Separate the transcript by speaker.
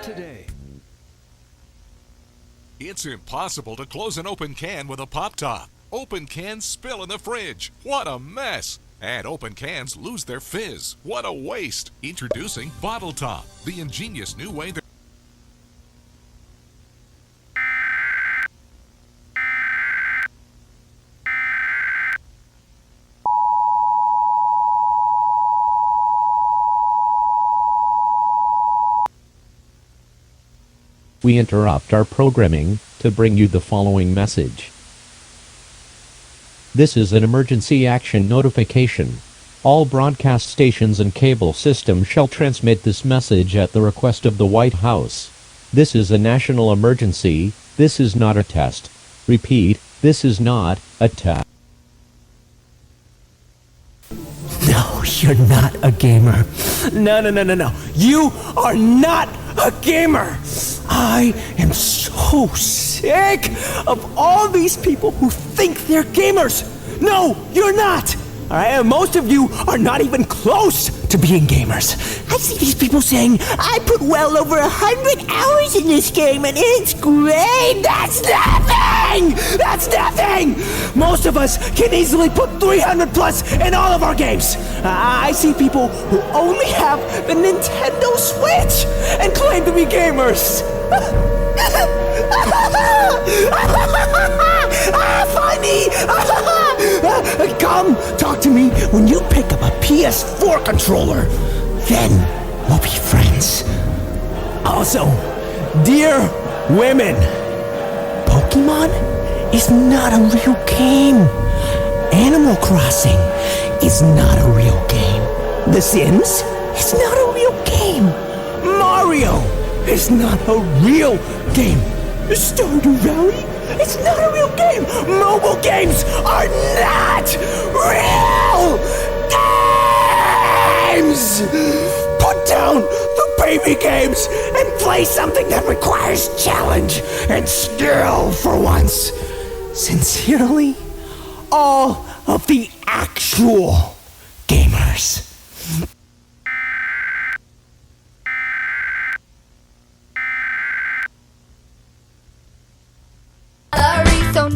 Speaker 1: today.
Speaker 2: It's impossible to close an open can with a pop top. Open cans spill in the fridge. What a mess! And open cans lose their fizz. What a waste! Introducing Bottle Top, the ingenious new way that
Speaker 3: We interrupt our programming to bring you the following message. This is an emergency action notification. All broadcast stations and cable systems shall transmit this message at the request of the White House. This is a national emergency. This is not a test. Repeat, this is not a test.
Speaker 4: No, you're not a gamer. No. You are not a gamer. I am so sick of all these people who think they're gamers. No, you're not. All right, and most of you are not even close to being gamers. I see these people saying, I put well over 100 hours in this game and it's great. That's nothing! That's nothing! Most of us can easily put 300 plus in all of our games. I see people who only have the Nintendo Switch and claim to be gamers. Funny! Come talk to me when you pick up a PS4 controller. Then we'll be friends. Also, dear women, Pokemon is not a real game. Animal Crossing is not a real game. The Sims is not a real game. Mario is not a real game. Stardew Valley, it's not a real game. Mobile games are not real games. Put down the baby games and play something that requires challenge and skill for once. Sincerely, all of the actual gamers.
Speaker 5: So